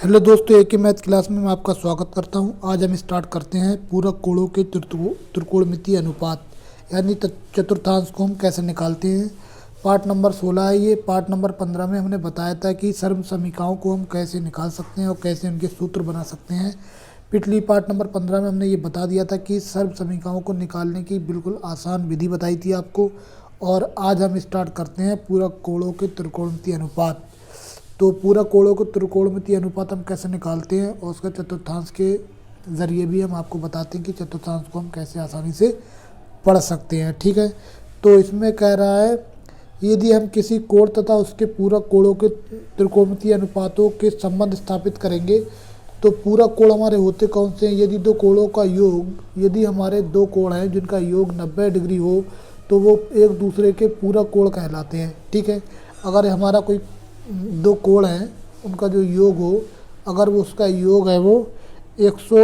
Hello दोस्तों, एक ही math class में मैं आपका स्वागत करता हूं। आज हम स्टार्ट करते हैं पूरक कोणों के त्रिकोणमितीय अनुपात यानी चतुर्थांश को हम कैसे निकालते हैं। पार्ट नंबर 16 है ये। पार्ट नंबर 15 में हमने बताया था कि सर्व समीकरणों को हम कैसे निकाल सकते हैं और कैसे उनके सूत्र बना सकते हैं। पिछली पार्ट नंबर 15 में हमने ये बता दिया था कि सर्व समीकरणों को निकालने की बिल्कुल आसान विधि बताई थी आपको। और आज हम स्टार्ट करते हैं पूरक कोणों के त्रिकोणमितीय अनुपात। तो पूरक कोणों को त्रिकोणमितीय अनुपात हम कैसे निकालते हैं और उसका चतुर्थांश के ज़रिए भी हम आपको बताते हैं कि चतुर्थांश को हम कैसे आसानी से पढ़ सकते हैं। ठीक है, तो इसमें कह रहा है यदि हम किसी कोण तथा उसके पूरक कोणों के त्रिकोणमितीय अनुपातों के संबंध स्थापित करेंगे तो पूरक कोण हमारे होते कौन से हैं। यदि दो कोणों का योग, यदि हमारे दो कोण हैं जिनका योग 90 डिग्री हो तो वो एक दूसरे के पूरक कोण कहलाते हैं। ठीक है, अगर हमारा कोई दो कोण हैं उनका जो योग हो, अगर वो उसका योग है वो 100,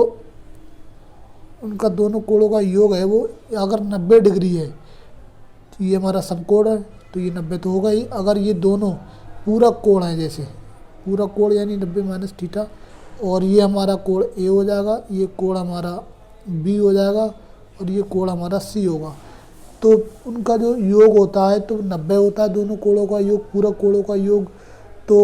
उनका दोनों कोणों का योग है वो अगर 90 डिग्री है तो ये हमारा समकोण है, तो ये 90 तो होगा ही। अगर ये दोनों पूरक कोण हैं, जैसे पूरक कोण यानी 90 माइनस थीटा, और ये हमारा कोण ए हो जाएगा, ये कोण हमारा बी हो जाएगा और ये कोण हमारा सी होगा। तो उनका जो योग होता है तो 90 होता है दोनों कोणों का योग, पूरक कोणों का योग। तो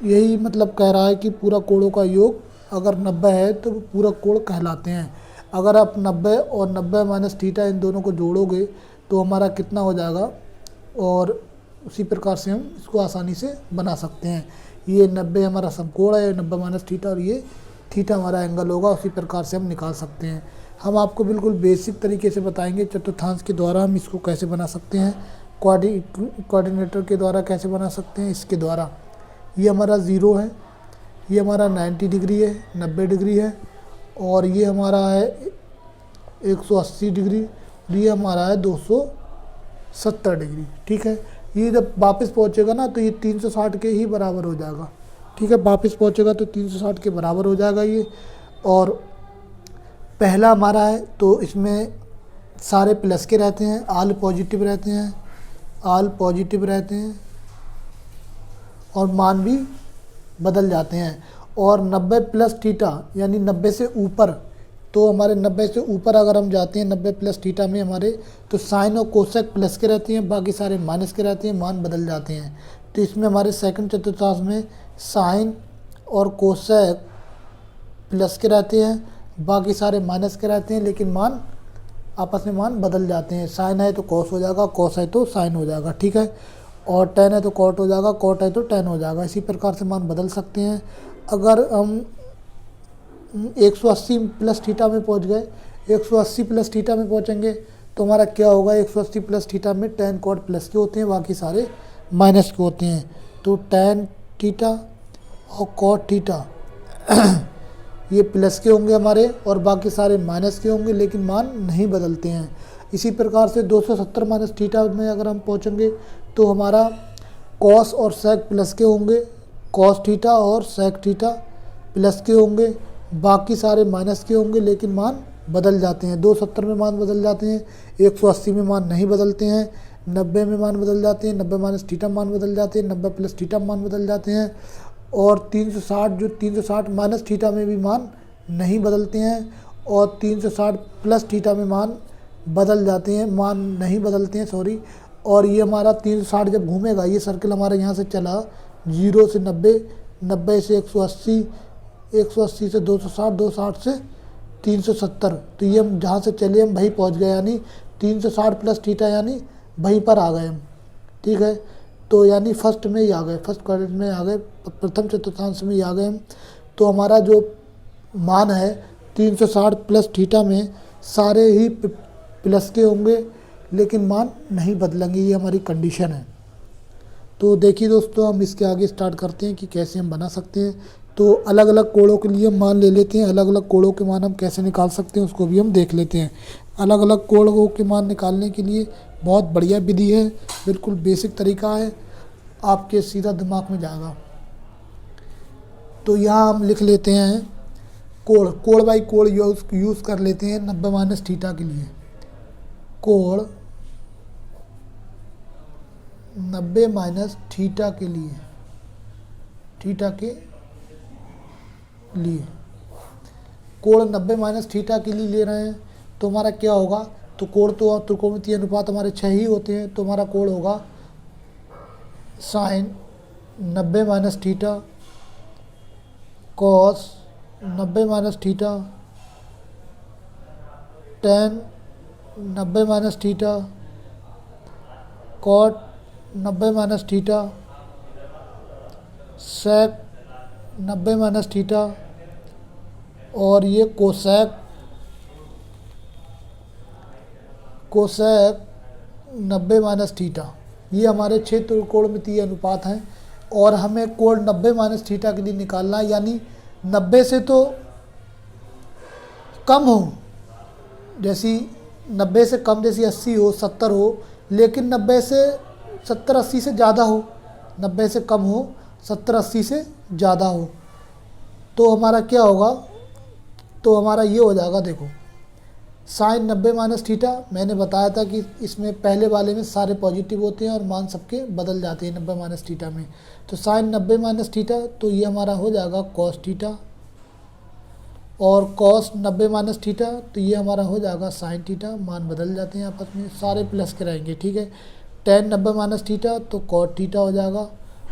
यही मतलब कह रहा है कि पूरक कोणों का योग अगर 90 है तो पूरक कोण कहलाते हैं। अगर आप 90 और 90 माइनस थीटा इन दोनों को जोड़ोगे तो हमारा कितना हो जाएगा, और उसी प्रकार से हम इसको आसानी से बना सकते हैं। ये 90 हमारा समकोण है, 90 माइनस थीटा, और ये थीटा हमारा एंगल होगा। उसी प्रकार से हम निकाल सकते हैं। हम आपको बिल्कुल बेसिक तरीके से बताएंगे चतुर्थांश के द्वारा हम इसको कैसे बना सकते हैं, कोऑर्डिनेटर के द्वारा कैसे बना सकते हैं, इसके द्वारा। ये हमारा 0 है, ये हमारा 90 डिग्री है, 90 डिग्री है, और ये हमारा है 180 डिग्री, और ये हमारा है 270 डिग्री। ठीक है, ये जब वापस पहुंचेगा ना तो ये 360 के ही बराबर हो जाएगा। ठीक है, वापस पहुंचेगा तो 360 के बराबर हो जाएगा ये। और पहला हमारा है तो इसमें सारे प्लस के रहते हैं, आल पॉजिटिव रहते हैं, आल पॉजिटिव रहते हैं, और मान भी बदल जाते हैं। और 90 प्लस थीटा यानी 90 से ऊपर, तो हमारे 90 से ऊपर अगर हम जाते हैं 90 प्लस थीटा में हमारे, तो साइन और कोसेक प्लस के रहते हैं, बाकी सारे माइनस के रहते हैं, मान बदल जाते हैं। तो इसमें हमारे सेकंड चतुर्थांश में साइन और कोसेक प्लस के रहते हैं, बाकी सारे माइनस के रहते हैं, लेकिन मान आपस में मान बदल जाते हैं। साइन है तो कॉस हो जाएगा, कॉस है तो साइन हो जाएगा। ठीक है, और टेन है तो कॉट हो जाएगा, कॉट है तो टेन हो जाएगा। इसी प्रकार से मान बदल सकते हैं। अगर हम 180 प्लस थीटा में पहुंच गए, 180 प्लस थीटा में पहुंचेंगे तो हमारा क्या होगा, 180 प्लस थीटा में टेन कॉट प्लस के होते हैं, बाकी सारे माइनस के होते हैं। तो टेन थीटा और कॉट थीटा ये प्लस के होंगे हमारे, और बाकी सारे माइनस के होंगे, लेकिन मान नहीं बदलते हैं। इसी प्रकार से 270 माइनस थीटा में अगर हम पहुंचेंगे तो हमारा कॉस और सेक प्लस के होंगे, कॉस थीटा और सेक थीटा प्लस के होंगे, बाकी सारे माइनस के होंगे, लेकिन मान बदल जाते हैं। 270 में मान बदल जाते हैं, 180 में मान नहीं बदलते हैं, 90 में मान बदल जाते हैं, 90 माइनस थीटा मान बदल जाते हैं, 90 प्लस थीटा मान बदल जाते हैं, और 360 जो 360 माइनस थीटा में भी मान नहीं बदलते हैं, और 360 प्लस थीटा में मान बदल जाते हैं, मान नहीं बदलते हैं, सॉरी। और ये हमारा 360 जब घूमेगा, ये सर्कल हमारे यहाँ से चला 0 से 90, 90 से 180, 180 से 260, 260 से 370, तो ये हम जहाँ से चले हम वहीं पहुँच गए, यानी 360 प्लस थीटा यानी वहीं पर आ गए हम। ठीक है, तो यानी फर्स्ट में ही आ गए, फर्स्ट क्वाड्रेंट में आ गए, प्रथम चतुर्थांश में ही आ गए हम। तो हमारा जो मान है 360 प्लस थीटा में सारे ही प्लस के होंगे, लेकिन मान नहीं बदलेंगे, ये हमारी कंडीशन है। तो देखिए दोस्तों, हम इसके आगे स्टार्ट करते हैं कि कैसे हम बना सकते हैं। तो अलग अलग कोणों के लिए हम मान ले लेते हैं, अलग अलग कोणों के मान हम कैसे निकाल सकते हैं उसको भी हम देख लेते हैं। अलग अलग कोणों के मान निकालने के लिए बहुत बढ़िया विधि है, बिल्कुल बेसिक तरीका है, आपके सीधा दिमाग में जाएगा। तो यहाँ हम लिख लेते हैं कोण, कोण बाई कोण यूज़ कर लेते हैं 90 माइनस थीटा के लिए। कोण 90 माइनस थीटा के लिए, थीटा के लिए, कोण 90 माइनस थीटा के लिए ले रहे हैं, तो हमारा क्या होगा, तो कोण तो त्रिकोणमितीय अनुपात हमारे 6 ही होते हैं, तो हमारा कोण होगा sine 90 minus theta cos 90 minus theta tan 90 minus theta cot 90 minus theta sec 90 minus theta और ये कोसेक 90 माइनस थीटा। ये हमारे 6 त्रिकोणमितीय अनुपात हैं और हमें कोण 90 माइनस थीटा के लिए निकालना है, यानी 90 से तो कम हो, जैसी 90 से कम जैसी 80 हो 70 हो, लेकिन 90 से 70 80 से ज़्यादा हो, 90 से कम हो 70 80 से ज़्यादा हो, तो हमारा क्या होगा, तो हमारा ये हो जाएगा, देखो साइन 90 माइनस थीटा, मैंने बताया था कि इसमें पहले वाले में सारे पॉजिटिव होते हैं और मान सबके बदल जाते हैं 90 माइनस थीटा में, तो साइन 90 माइनस थीटा, तो ये हमारा हो जाएगा कॉस थीटा और कॉस 90 माइनस थीटा, तो ये हमारा हो जाएगा साइन थीटा, मान बदल जाते हैं आपस में, सारे प्लस के रहेंगे, ठीक है। टेन 90 माइनस थीटा तो कॉट थीटा हो जाएगा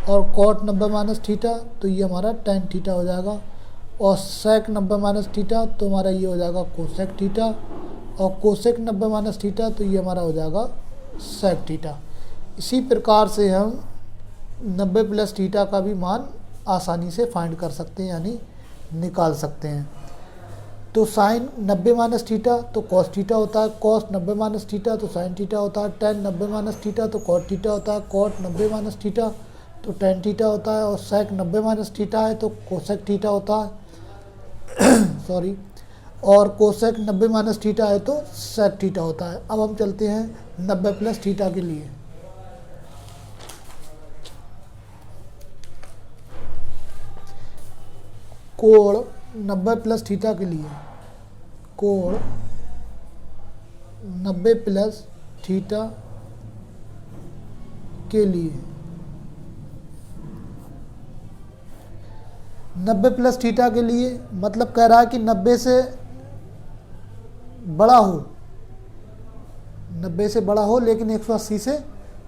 और कॉट 90 माइनस थीटा तो ये हमारा टेन थीटा हो जाएगा और सेक 90 माइनस थीटा तो हमारा ये हो जाएगा कोसेक थीटा और कोसेक 90 माइनस थीटा तो ये हमारा हो जाएगा सेक थीटा। इसी प्रकार से हम 90 प्लस थीटा का भी मान आसानी से फाइंड कर सकते हैं, यानी निकाल सकते हैं। तो साइन 90 माइनस थीटा तो कॉस थीटा होता है, कॉस 90 माइनस थीटा तो साइन थीटा होता है, टेन 90 माइनस थीटा तो कॉट थीटा होता है, कॉट 90 माइनस थीटा तो टेन थीटा होता है और सेक 90 माइनस थीटा है तो कोसेक थीटा होता है सॉरी, और कोसेक 90 माइनस थीटा है तो सेक थीटा होता है। अब हम चलते हैं 90 प्लस थीटा के लिए। कोण 90 प्लस थीटा के लिए, कोण 90 प्लस थीटा के लिए 90 प्लस थीटा के लिए मतलब कह रहा है कि 90 से बड़ा हो, 90 से बड़ा हो लेकिन 180 से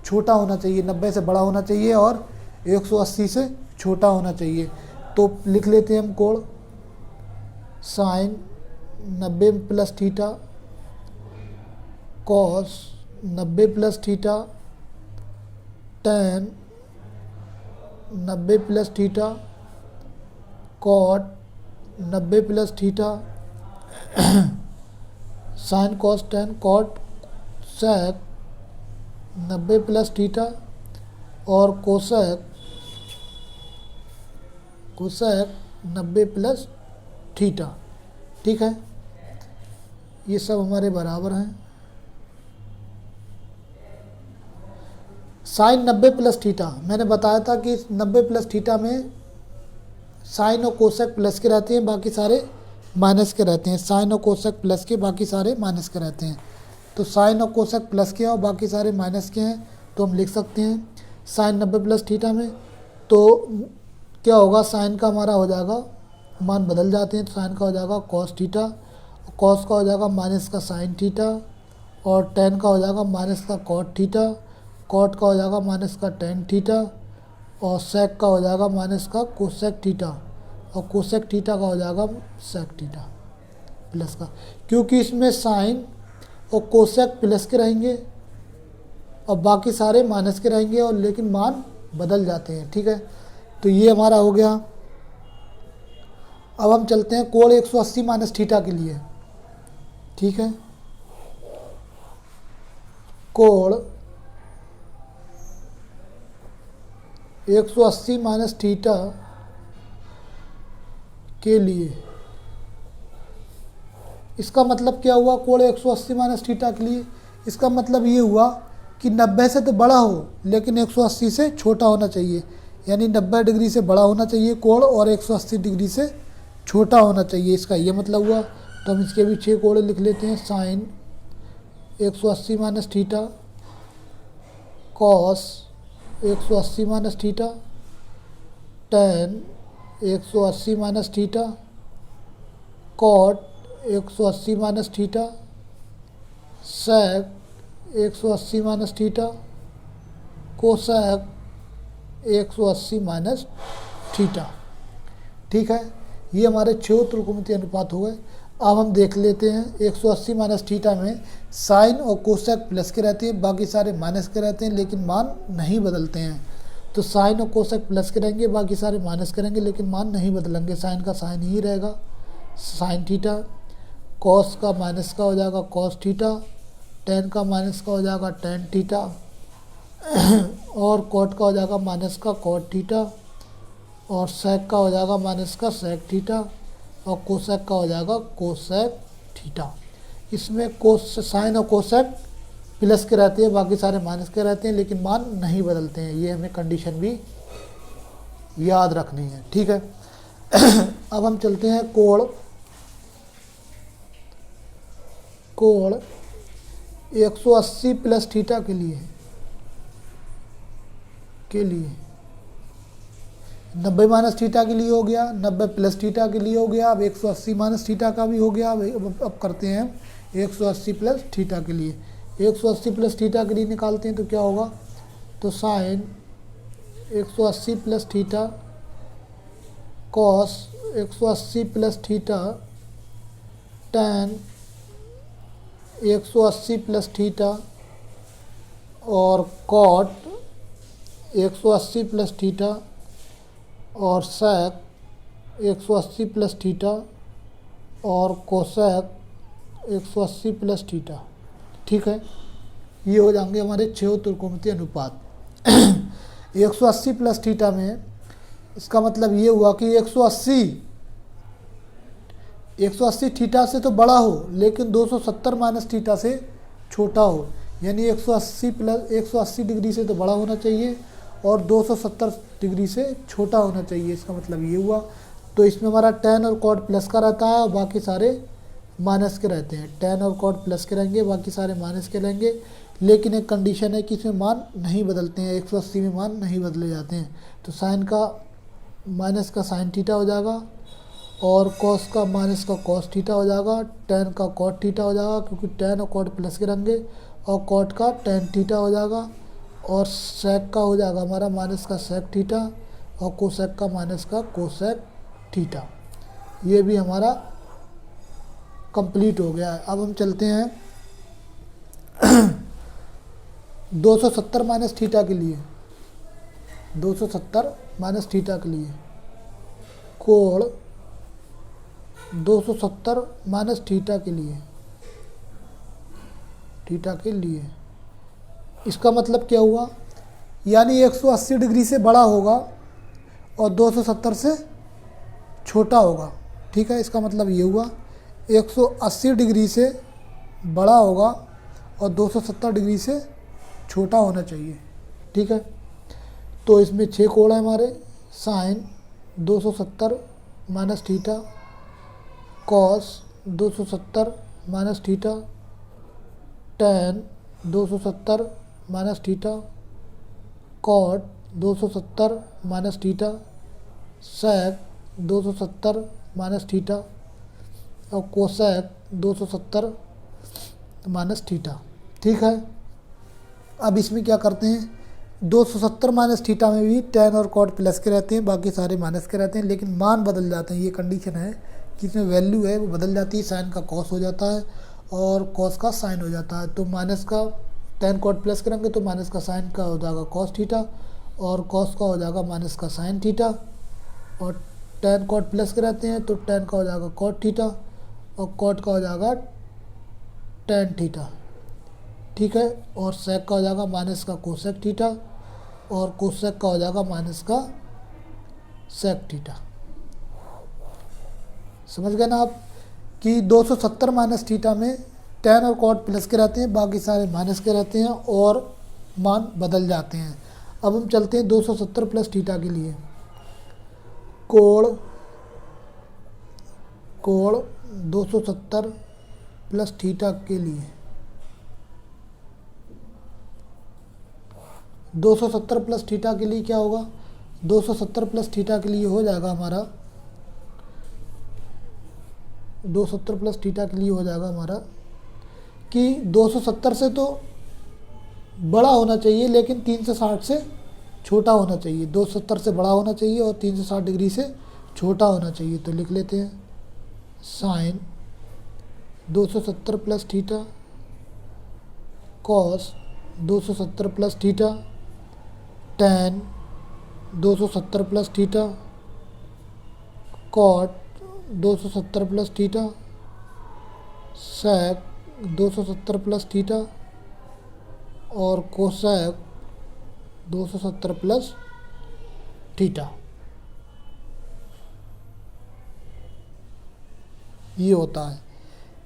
छोटा होना चाहिए, 90 से बड़ा होना चाहिए और 180 से छोटा होना चाहिए। तो लिख लेते हैं हम कोण sine 90 plus theta cos 90 plus theta tan 90 plus theta cot 90 plus theta sine cos tan cot sec 90 plus theta और कोसेक 90 प्लस थीटा। ठीक है, ये सब हमारे बराबर हैं। साइन 90 प्लस थीटा मैंने बताया था कि 90 प्लस थीटा में साइन और कोसेक प्लस के रहते हैं, बाकी सारे माइनस के रहते हैं। साइन और कोसेक प्लस के, बाकी सारे माइनस के रहते हैं। तो साइन और कोसेक प्लस के और बाकी सारे माइनस के हैं, तो हम लिख सकते हैं साइन 90 प्लस थीटा में तो क्या होगा, साइन का हमारा हो जाएगा, मान बदल जाते हैं, तो साइन का हो जाएगा कॉस थीटा, कॉस का हो जाएगा माइनस का साइन थीटा और टेन का हो जाएगा माइनस का कॉट थीटा, कॉट का हो जाएगा माइनस का टेन थीटा और सेक का हो जाएगा माइनस का कोसेक थीटा और कोसेक थीटा का हो जाएगा सेक थीटा प्लस का, क्योंकि इसमें साइन और कोसेक प्लस के रहेंगे और बाकी सारे माइनस के रहेंगे और लेकिन मान बदल जाते हैं। ठीक है, तो ये हमारा हो गया। अब हम चलते हैं कोण 180 माइनस थीटा के लिए। ठीक है, कोण 180 माइनस थीटा के लिए, इसका मतलब क्या हुआ, कोण 180 माइनस थीटा के लिए इसका मतलब ये हुआ कि 90 से तो बड़ा हो लेकिन 180 से छोटा होना चाहिए, यानी 90 डिग्री से बड़ा होना चाहिए कोण और 180 डिग्री से छोटा होना चाहिए, इसका ये मतलब हुआ। तो हम इसके भी 6 कोण लिख लेते हैं। Sine 180 minus theta cos 180 minus theta tan 180 minus theta cot 180 minus theta, sec 180 minus theta, cosec 180 minus theta. ठीक है, ये हमारे 6 त्रिकोणमितीय अनुपात हो गए। अब हम देख लेते हैं 180 माइनस थीटा में साइन और कोसेक प्लस के रहते हैं, बाकी सारे माइनस के रहते हैं, लेकिन मान नहीं बदलते हैं। तो साइन और कोसेक प्लस के रहेंगे, बाकी सारे माइनस करेंगे, लेकिन मान नहीं बदलेंगे। साइन का साइन ही रहेगा, साइन थीटा। कॉस का माइनस का हो जाएगा कॉस थीटा, टेन का माइनस का हो जाएगा टेन थीटा, और कॉट का हो जाएगा माइनस का कॉट थीटा, और सेक का हो जाएगा माइनस का सेक थीटा, और कोसेक का हो जाएगा कोसेक थीटा। इसमें कोस साइन और कोसेक प्लस के रहते हैं, बाकी सारे माइनस के रहते हैं, लेकिन मान नहीं बदलते हैं। ये हमें कंडीशन भी याद रखनी है। ठीक है, अब हम चलते हैं कोण 180 प्लस थीटा के लिए 90 माइनस थीटा के लिए हो गया, 90 प्लस थीटा के लिए हो गया। अब 180 माइनस थीटा का भी हो गया। अब करते हैं 180 प्लस थीटा के लिए। 180 प्लस थीटा के लिए निकालते हैं तो क्या होगा, तो sine 180 plus theta, cos 180 plus theta, tan 180 plus theta, और कॉट 180 प्लस थीटा, और सेक 180 प्लस थीटा, और कोसेक 180 प्लस थीटा। ठीक है, ये हो जाएंगे हमारे 6 त्रिकोणमितीय अनुपात। 180 प्लस थीटा में इसका मतलब ये हुआ कि 180 थीटा से तो बड़ा हो, लेकिन 270 माइनस थीटा से छोटा हो। यानी 180 डिग्री से तो बड़ा होना चाहिए और 270 डिग्री से छोटा होना चाहिए। इसका मतलब ये हुआ। तो इसमें हमारा टेन और कॉट प्लस का रहता है और बाकी सारे माइनस के रहते हैं। टेन और कॉट प्लस के रहेंगे, बाकी सारे माइनस के रहेंगे, लेकिन एक कंडीशन है कि इसमें मान नहीं बदलते हैं। 180 में मान नहीं बदले जाते हैं। तो साइन का माइनस का साइन थीटा हो जाएगा, और कॉस का माइनस का कॉस थीटा हो जाएगा, टेन का कॉट थीटा हो जाएगा, क्योंकि टेन और कॉट प्लस के रहेंगे, और कॉट का टेन थीटा हो जाएगा, और सेक का हो जाएगा हमारा माइनस का सेक थीटा, और कोसेक का माइनस का कोसेक थीटा। ये भी हमारा कंप्लीट हो गया है। अब हम चलते हैं 270 माइनस थीटा के लिए। 270 माइनस थीटा के लिए कोण 270 माइनस थीटा के लिए इसका मतलब क्या हुआ, यानी 180 डिग्री से बड़ा होगा और 270 से छोटा होगा। ठीक है, इसका मतलब ये हुआ 180 डिग्री से बड़ा होगा और 270 डिग्री से छोटा होना चाहिए। ठीक है, तो इसमें 6 कोण है हमारे। Sine 270 minus theta, cos 270 minus theta, tan 270 minus theta, cot 270 minus theta, sec 270 minus theta, और कोसेक 270 माइनस थीटा। ठीक है, अब इसमें क्या करते हैं, 270 माइनस थीटा में भी टेन और कॉट प्लस के रहते हैं, बाकी सारे माइनस के रहते हैं, लेकिन मान बदल जाते हैं। ये कंडीशन है कि इसमें वैल्यू है वो बदल जाती है। साइन का कॉस हो जाता है और कॉस का साइन हो जाता है। तो माइनस का टेन कॉट प्लस करेंगे तो माइनस का साइन का हो जाएगा कॉस थीटा, और कॉस का हो जाएगा माइनस का साइन थीटा, और टेन कॉट प्लस के रहते हैं तो टेन का हो जाएगा कॉट थीटा, और कॉट का हो जाएगा टेन थीटा। ठीक है, और सेक का हो जाएगा माइनस का कोसेक थीटा, और कोसेक का हो जाएगा माइनस का सेक थीटा। समझ गए ना आप कि 270 माइनस थीटा में टेन और कॉट प्लस के रहते हैं, बाकी सारे माइनस के रहते हैं और मान बदल जाते हैं। अब हम चलते हैं 270 प्लस थीटा के लिए। कोण 270 प्लस थीटा के लिए 270 प्लस थीटा के लिए क्या होगा, 270 प्लस थीटा के लिए हो जाएगा हमारा 270 प्लस थीटा के लिए हो जाएगा हमारा कि 270 से तो बड़ा होना चाहिए लेकिन 360 से छोटा होना चाहिए। 270 से बड़ा होना चाहिए और 360 डिग्री से छोटा होना चाहिए। तो लिख लेते हैं sine 270 plus theta cos 270 plus theta tan 270 plus theta cot 270 plus theta sec 270 plus theta और कोसेक 270 प्लस थीटा। ये होता है।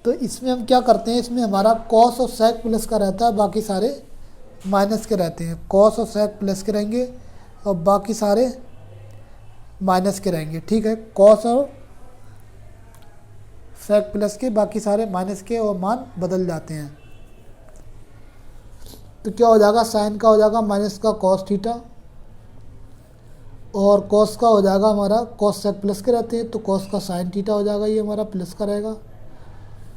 तो इसमें हम क्या करते हैं, इसमें हमारा कॉस और सेक प्लस का रहता है, बाकी सारे माइनस के रहते हैं। कॉस और सेक प्लस के रहेंगे और बाकी सारे माइनस के रहेंगे। ठीक है, कॉस और सेक प्लस के बाकी सारे माइनस के और मान बदल जाते हैं। तो क्या हो जाएगा, साइन का हो जाएगा माइनस का कॉस थीटा और कॉस का हो जाएगा हमारा कॉस सेक प्लस के रहते हैं तो कॉस का साइन थीटा हो जाएगा, ये हमारा प्लस का रहेगा।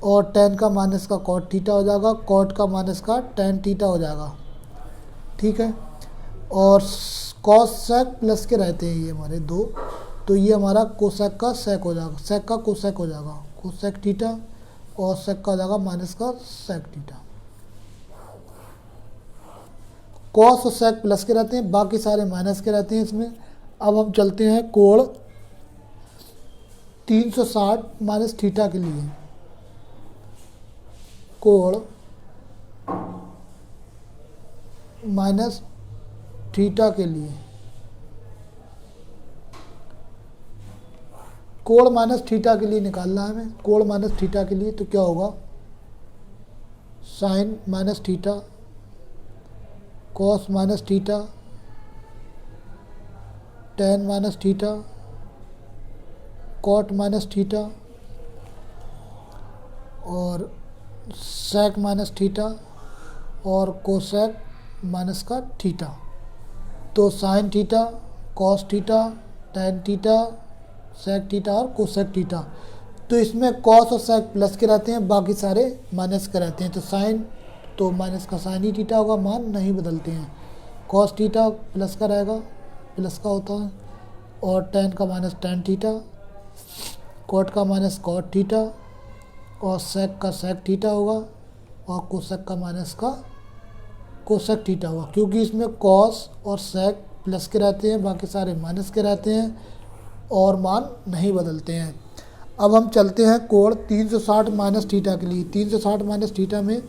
और टेन का माइनस का कॉट थीटा हो जाएगा, कॉट का माइनस का टेन थीटा हो जाएगा। ठीक है, और कॉस सेक प्लस के रहते हैं ये हमारे दो, तो ये हमारा कोसेक का सेक हो जाएगा, सेक का कोसेक हो जाएगा, कोसेक थीटा और सेक का हो जाएगा माइनस का सेक थीटा। कॉस और सेक प्लस के रहते हैं, बाकी सारे माइनस के रहते हैं इसमें। अब हम चलते हैं कोण 360 माइनस थीटा के लिए। कोण माइनस थीटा के लिए, कोण माइनस थीटा के लिए निकालना है हमें। कोण माइनस थीटा के लिए तो क्या होगा, sine minus theta cos minus theta tan minus theta cot minus theta और सेक माइनस थीटा और कोसेक माइनस का थीटा। तो sine theta cos theta tan theta sec theta और कोसेक थीटा। तो इसमें कॉस और सेक प्लस के रहते हैं, बाकी सारे माइनस के रहते हैं। तो साइन तो माइनस का साइन ही थीटा होगा, मान नहीं बदलते हैं। कॉस थीटा प्लस का रहेगा, प्लस का होता है। और टेन का माइनस टेन थीटा, कॉट का माइनस कॉट थीटा और सेक का सेक थीटा होगा और कोसेक का माइनस का कोसेक थीटा होगा, क्योंकि इसमें कॉस और सेक प्लस के रहते हैं, बाकी सारे माइनस के रहते हैं और मान नहीं बदलते हैं। अब हम चलते हैं कोण 360 माइनस थीटा के लिए। 360 माइनस थीटा में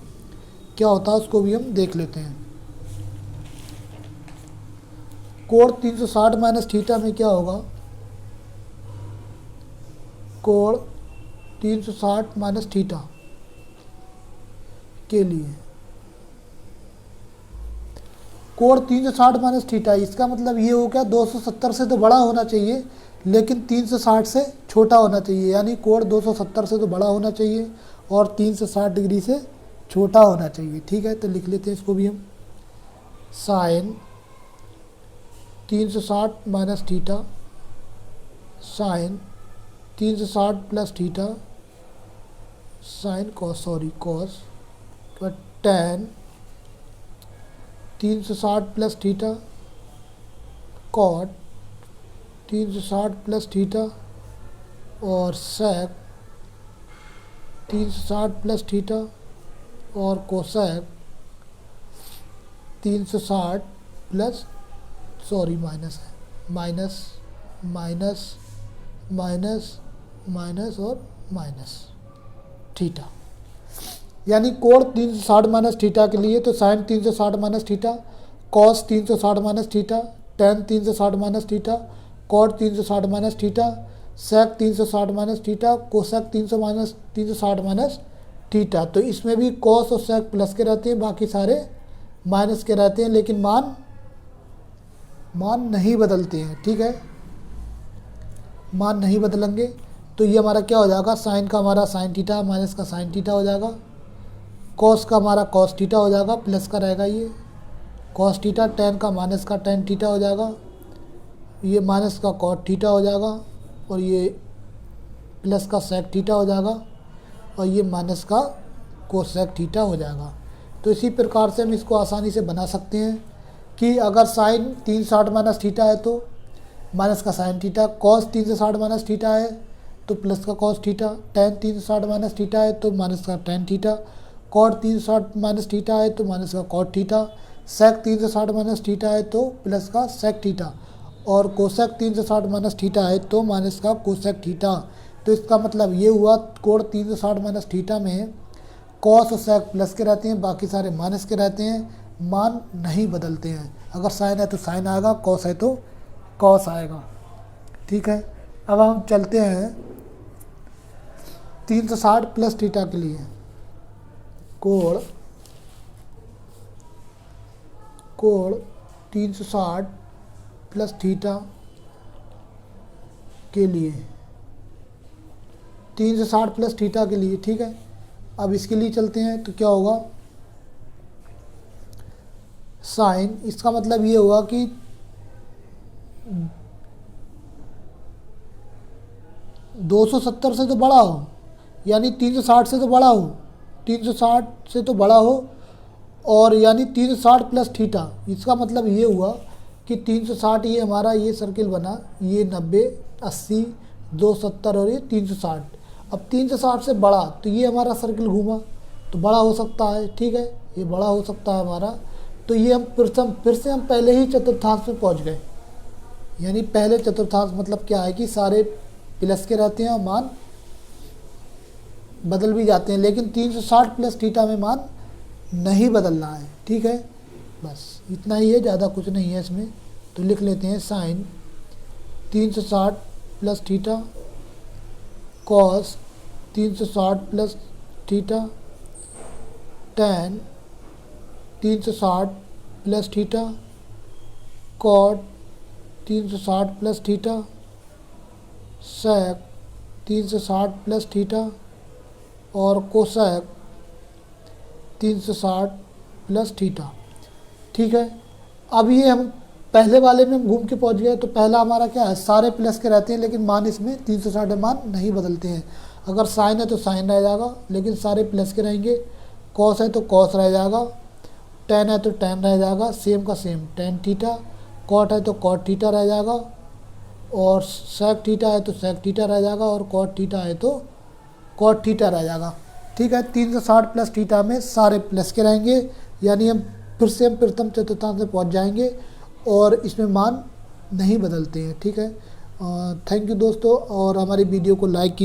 क्या होता है उसको भी हम देख लेते हैं। कोण 360 माइनस थीटा में क्या होगा, कोण 360 माइनस थीटा के लिए, कोण 360 माइनस थीटा, इसका मतलब ये हो गया 270 से तो बड़ा होना चाहिए लेकिन 360 से छोटा होना चाहिए। यानी कोण 270 से तो बड़ा होना चाहिए और 360 डिग्री से छोटा होना चाहिए। ठीक है, तो लिख लेते हैं इसको भी हम। Sine 360 minus theta sine 360 plus theta sine cos cos tan 360 plus theta cot 360 plus theta और सेक 360 प्लस थीटा और कोसेक 360 प्लस माइनस है, माइनस माइनस माइनस माइनस और माइनस थीटा। यानी कोण 360 माइनस थीटा के लिए तो sine 360 minus theta cos 360 minus theta tan 360 minus theta cot 360 minus theta sec 360 minus theta cosec 360 minus theta. तो इसमें भी कॉस और सेक प्लस के रहते हैं, बाकी सारे माइनस के रहते हैं, लेकिन मान नहीं बदलते हैं। ठीक है, मान नहीं बदलेंगे तो ये हमारा क्या हो जाएगा, साइन का हमारा साइन थीटा माइनस का साइन थीटा हो जाएगा, कॉस का हमारा कॉस थीटा हो जाएगा, प्लस का रहेगा ये कॉस थीटा, टेन का माइनस का टेन थीटा हो जाएगा, ये माइनस का कॉट थीटा हो जाएगा और ये प्लस का सेक थीटा हो जाएगा और ये माइनस का कोसेक थीटा हो जाएगा। तो इसी प्रकार से हम इसको आसानी से बना सकते हैं कि अगर साइन 360 माइनस थीटा है तो माइनस का sine theta, cos 360 minus theta है तो प्लस का cos theta, tan 360 minus theta है तो माइनस का tan theta, cot 360 minus theta है तो माइनस का cot theta, sec 360 minus theta है तो प्लस का सेक थीटा, और कोसेक 360 माइनस थीटा है तो माइनस का कोसेक थीटा। तो इसका मतलब ये हुआ कोण 360 माइनस थीटा में कॉस और सेक प्लस के रहते हैं, बाकी सारे माइनस के रहते हैं, मान नहीं बदलते हैं। अगर साइन है तो साइन आएगा, कॉस है तो कॉस आएगा। ठीक है, अब हम चलते हैं 360 प्लस थीटा के लिए। कोण 360 प्लस थीटा के लिए, 360 प्लस थीटा के लिए। ठीक है, अब इसके लिए चलते हैं तो क्या होगा, साइन, इसका मतलब ये होगा कि 270 से तो बड़ा हो, यानी 360 से तो बड़ा हो, 360 से तो बड़ा हो, और यानी 360 प्लस थीटा। इसका मतलब ये हुआ कि 360 ये हमारा ये सर्किल बना, ये 90, 80, 270 और ये 360। अब 360 से बड़ा तो ये हमारा सर्किल घूमा तो बड़ा हो सकता है। ठीक है, ये बड़ा हो सकता है हमारा। तो ये हम फिर से हम पहले ही चतुर्थांश में पहुंच गए। यानी पहले चतुर्थांश मतलब क्या है कि सारे प्लस के रहते हैं और मान बदल भी जाते हैं, लेकिन 360 प्लस थीटा में मान नहीं बदलना है। ठीक है, बस इतना ही है, ज़्यादा कुछ नहीं है इसमें। तो लिख लेते हैं sine 360 plus theta, cos 360 plus theta, tan 360 plus theta, cot 360 plus theta, sec 360 plus theta और कोसेक 360 प्लस थीटा। ठीक है, अब ये हम पहले वाले में हम घूम के पहुंच गए। तो पहला हमारा क्या है, सारे प्लस के रहते हैं लेकिन मान इसमें 360 मान नहीं बदलते हैं। अगर साइन है तो साइन रह जाएगा लेकिन सारे प्लस के रहेंगे, कॉस है तो कॉस रह जाएगा, टेन है तो टेन रह जाएगा, सेम का सेम टेन थीटा, कॉट है तो कॉट थीटा रह जाएगा, और सेक थीटा है तो सेक थीटा रह जाएगा, और कॉट थीटा है तो कॉट थीटा रह जाएगा। ठीक है, 360 प्लस थीटा में सारे प्लस के रहेंगे, यानी हम फिर से हम प्रथम चतुर्थांश में पहुंच जाएंगे और इसमें मान नहीं बदलते हैं। ठीक है, थैंक यू दोस्तों, और हमारी वीडियो को लाइक कीजिए।